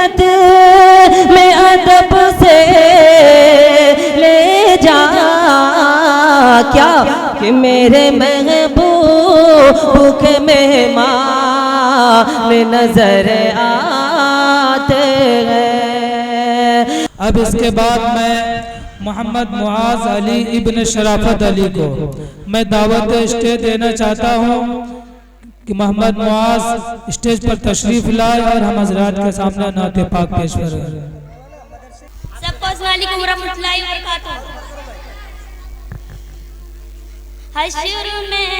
जन्नत में अदब से ले जा, क्या कि मेरे महबूब के मेहमान नजर आते हैं। अब इसके बाद मैं मोहम्मद मुआज अली इब्न शराफत अली को मैं दावत स्टेज देना चाहता हूँ कि मोहम्मद मुआज स्टेज पर तशरीफ लाए और हम हजरात के सामने नात पाक पेश करें। सबको अस्सलाम वालेकुम रहमतुल्लाहि व बरकातहू। हश्र में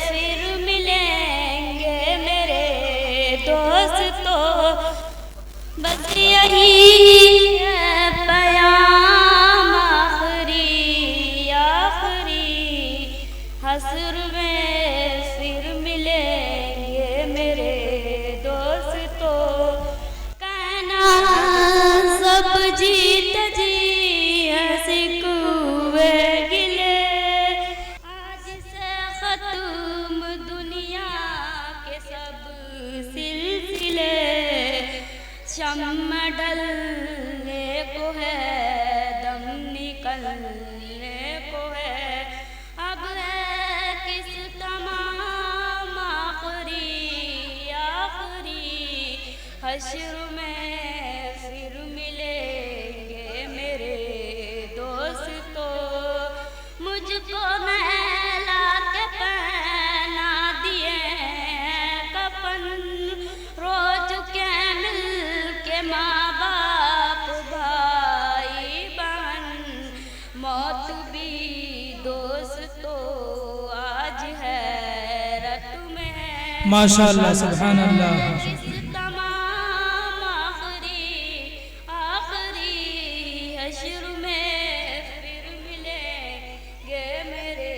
फिर मिलेंगे मेरे दोस्तों, बस यही है पयाम आखिरी आखिरी। हश्र में फिर मिलेंगे मेरे दोस्तों, कहना सब जीत जी है सिकुए गिले, आज से खत्म दुनिया के सब सिलसिले। शम्म ढलने को है, दम निकलने को है, अब है किस तमाम आखिरी आखिरी। हश्र में फिर मिलेंगे मेरे दोस्तों, मुझको नहला के पहना दिए कफन, रो चुके मिल के माँ बाप भाई बहन। मौत भी दोस्तों आज हैरत में है, माशाअल्लाह सुभान अल्लाह। तमाम आखिरी आखिरी। हश्र में फिर मिलेंगे मेरे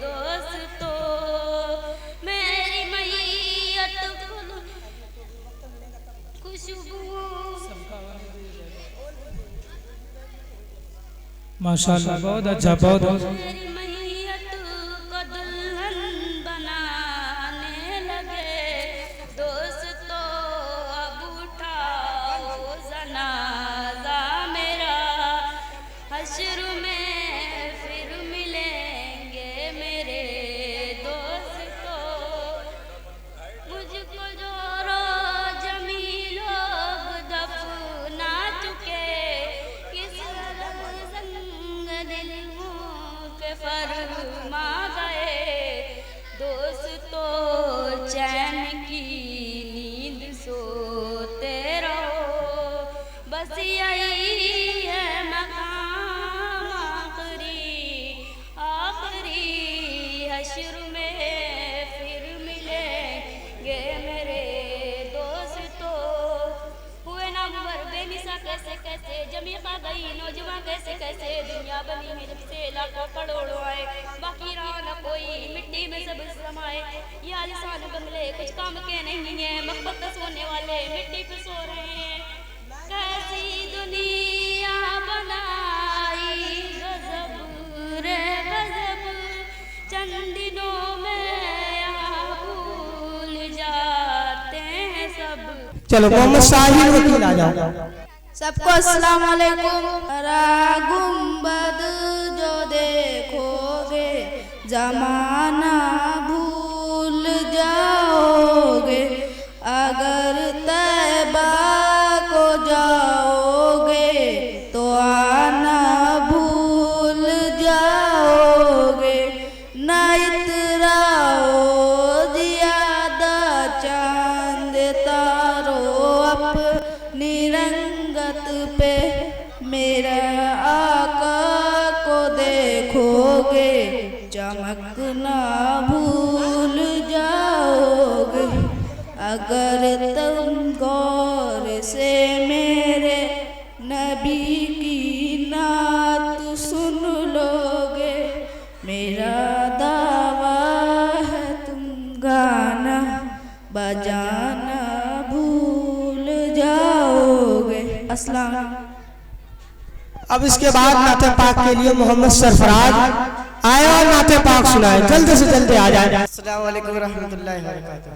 दोस्तों, मेरी मैयत खुशबू माशाअल्लाह बहुत अच्छा बहुत मेरी मैयत को दुल्हन बनाने लगे दोस्तों। अब उठाओ जनाजा मेरा, हश्र में फिर मिलेंगे मेरे दोस्तों। मुझको जो रोज लोग दफना चुके, किस संग दिल के फरमा गए दोस्तों। चैन की नींद सोते रहो, बस यही है मकाम आखिरी आखिरी। हश्र में फिर मिलेंगे मेरे दोस्तों। हुए ना मुबर बेमिसा कैसे कैसे, जमी खा गई नौजवान कैसे कैसे, दुनिया बनी में जब से लाखों करोड़ों आए, बाकी रहा न कोई मिट्टी में सब समाए। ये लिसान बंगले कुछ काम के नहीं है, मकबत पे सोने वाले मिट्टी पे सो रहे हैं। कैसी दुनिया बनाई गजब रे गजब, चंद दिनों में यहाँ भूल जाते हैं सब। चलो मोहम्मद साहिल वकील आ जाओ। सबको अस्सलाम वालेकुम। हरा गुंबद जो देखोगे जमाना भूल जाओगे, अगर तैबा को जाओगे तो आना भूल जाओगे। न इतराओ ज्यादा चांद तारो अपनी रंगत पे, मेरा आका को देखोगे चमकना भूल जाओगे। अगर तुम गौर से मेरे नबी की नात सुन लोगे, मेरा दावा है तुम गाना बजाना भूल जाओगे। अस्सलाम। अब इसके बाद नाते पाक के लिए मोहम्मद सरफराज आए और नाते पाक सुनाए, जल्दी से जल्दी आ जाए। अस्सलाम वालेकुम रहमतुल्लाहि व बरकातहू।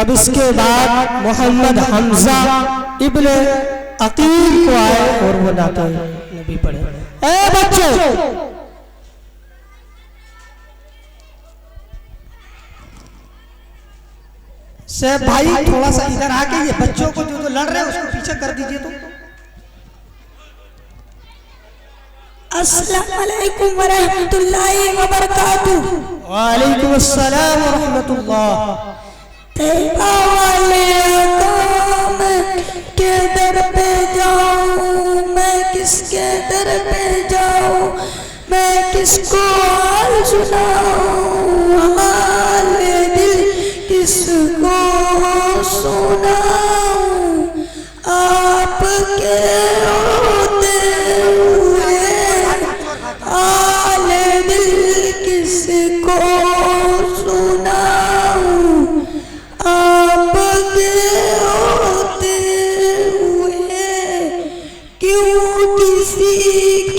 अब इसके बाद मोहम्मद हमजा इब्न अकील को आए और वो नाते नबी पढ़े। ए बच्चों से भाई थोड़ा सा इधर आके ये बच्चों को जो लड़ रहे हैं उसको पीछे कर दीजिए। तो अस्सलाम वालेकुम व रहमतुल्लाहि व बरकातुहू। वालेकुम अस्सलाम व रहमतुल्लाह। तैबा वाले काम के दर पे जाऊं मैं किसके दर पे जाऊं मैं किसको हाल सुनाऊं हाल दिल किसको सुनाऊं आपके होते हुए हाल दिल किसको सुनाऊं आपके होते हुए क्यों किसी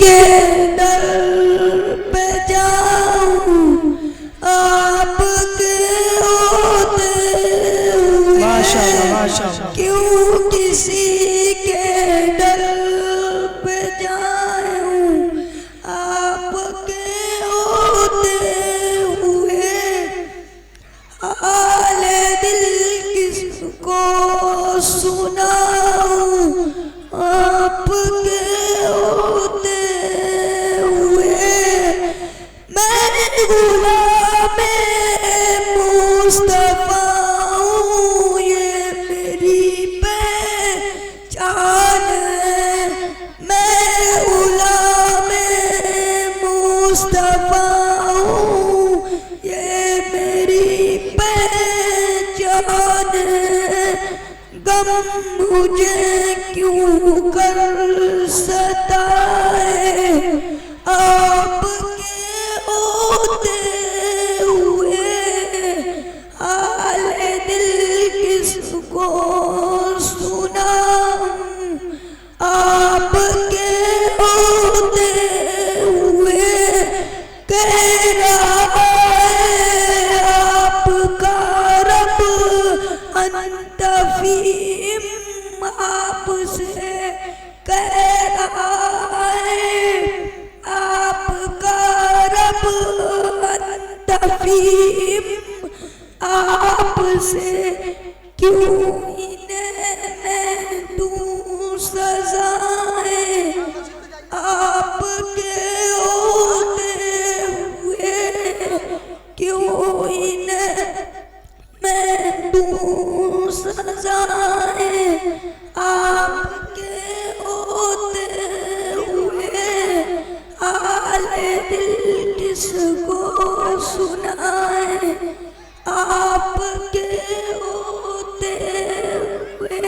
के दर पे जाऊं आपके होते हुए क्यों किसी के दर पे जाऊं आपके होते हुए हाल दिल किसको सुनाऊं आपके होते हुए मैं गुलामे मुस्तफा हूँ ये मेरी पहचान है मैं गुलामे मुस्तफा हूँ ये मेरी पहचान है गम मुझे क्यों कर सताए आपके होते हुए हाल दिल किसको सुनाऊं आपके होते हुए कह रहा है आपका रब अंतफीम आपसे कह रहा है आपका रब अंतफीम आपसे क्यों इन्हें दूं सजाएं आपके होते हुए क्यों इन्हें मैं दूं सजाएं आपके होते हुए हाल दिल किसको सुनाए आपके होते हुए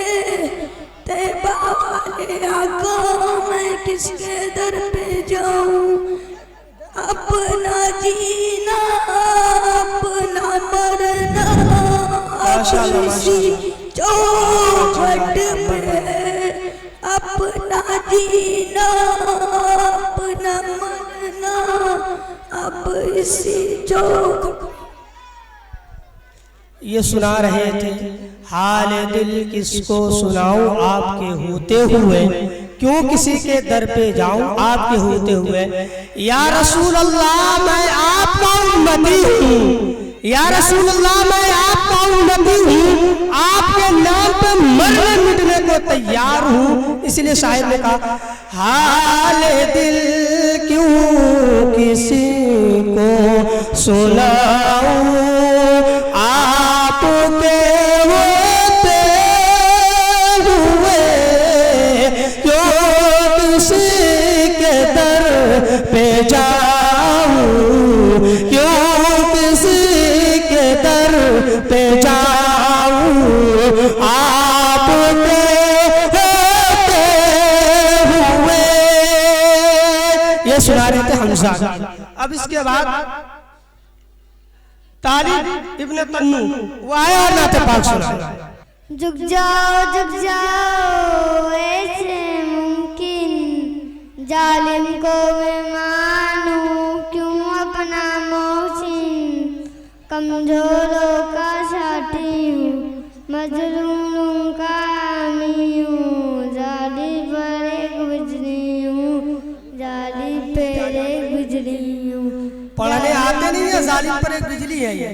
माशाल्लाह सी चौखट में अपना जीना अपना मरना अब इसी चौखट। ये सुना रहे थे हाल दिल किसको सुनाऊं आपके होते हुए, क्यों किसी के दर पे जाऊं आपके होते हुए। या रसूल अल्लाह मैं आपका उम्मती हूँ, या रसूल अल्लाह मैं आपका उम्मती हूँ, आपके नाम पे मरने मिटने को तैयार हूँ। इसलिए शायर ने कहा हाल दिल क्यों किसी को सुनाऊं आपके होते हुए, क्यों किसी के दर पे जाऊं, क्यों किसी के दर पे जाऊं आपके होते हुए। ये सुना रहे थे हमजा। अब इसके बाद तालिब इब्ने तन्नू वो आया और नाते पाक सुना। झुक जाओ ऐसे मुमकिन, जालिम को मैं मानूं क्यों अपना मोहसिन, कमजोरों का साथी हूँ मजलूमों का हामी हूँ, जाली पर एक बिजली हूँ, जाली पर एक बिजली हूँ। पढ़ने आते नहीं है, जालिम पर एक बिजली है ये।